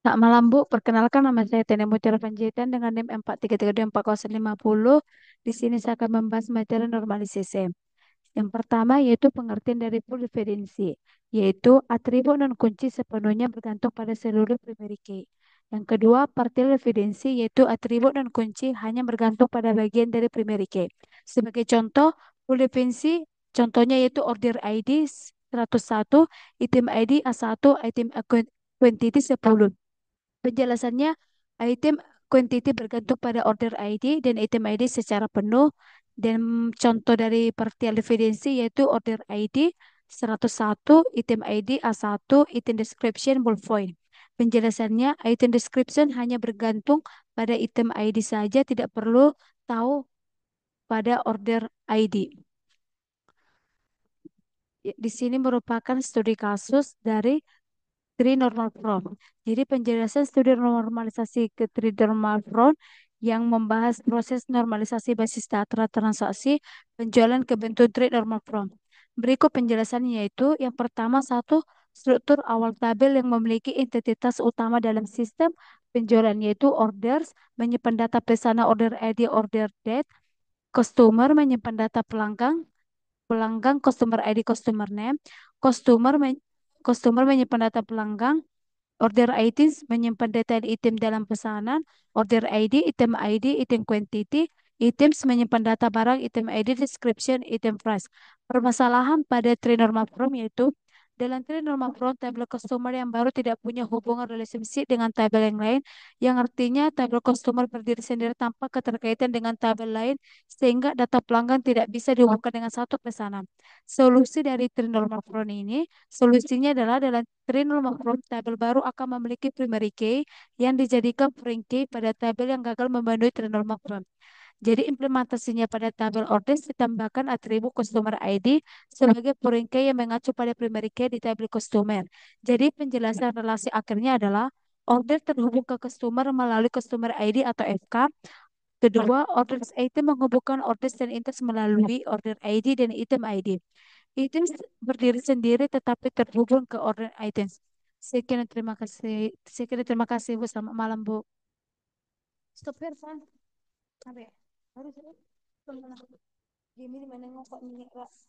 Selamat malam Bu, perkenalkan nama saya Tene Mutiara Panjaitan dengan NIM 4332450. Di sini saya akan membahas materi normalisasi. Yang pertama yaitu pengertian dari preferensi, yaitu atribut non kunci sepenuhnya bergantung pada seluruh primary key. Yang kedua, partial evidensi, yaitu atribut non kunci hanya bergantung pada bagian dari primary key. Sebagai contoh, preferensi contohnya yaitu order ID 101, item ID A1, item quantity 10. Penjelasannya, item quantity bergantung pada order ID dan item ID secara penuh. Dan contoh dari partial evidensi yaitu order ID 101, item ID A1, item description bold. Penjelasannya, item description hanya bergantung pada item ID saja, tidak perlu tahu pada order ID. Di sini merupakan studi kasus dari trinormal front. Jadi penjelasan studi normalisasi ke trinormal front yang membahas proses normalisasi basis data transaksi penjualan ke bentuk trinormal front. Berikut penjelasannya yaitu yang pertama satu struktur awal tabel yang memiliki entitas utama dalam sistem penjualan yaitu orders menyimpan data pesanan order ID order date, customer menyimpan data pelanggan pelanggan customer ID customer name, customer men- customer menyimpan data pelanggan. Order items menyimpan detail item dalam pesanan, order ID, item ID, item quantity, items menyimpan data barang, item ID, description, item price. Permasalahan pada trinormal form yaitu dalam trinormal form tabel customer yang baru tidak punya hubungan relationship dengan tabel yang lain, yang artinya tabel customer berdiri sendiri tanpa keterkaitan dengan tabel lain, sehingga data pelanggan tidak bisa dihubungkan dengan satu pesanan. Solusi dari trinormal form ini, solusinya adalah dalam trinormal form tabel baru akan memiliki primary key yang dijadikan foreign key pada tabel yang gagal memenuhi trinormal form. Jadi implementasinya pada tabel orders ditambahkan atribut customer ID sebagai foreign key yang mengacu pada primary key di tabel customer. Jadi penjelasan relasi akhirnya adalah order terhubung ke customer melalui customer ID atau FK. Kedua, orders item menghubungkan orders dan index melalui order ID dan item ID. Items berdiri sendiri tetapi terhubung ke order items. Sekian terima kasih. Sekian terima kasih Bu. Selamat malam Bu. Stop here, Fan. Apa ya? Harus ya? Gini di mana ngokok minyak ras.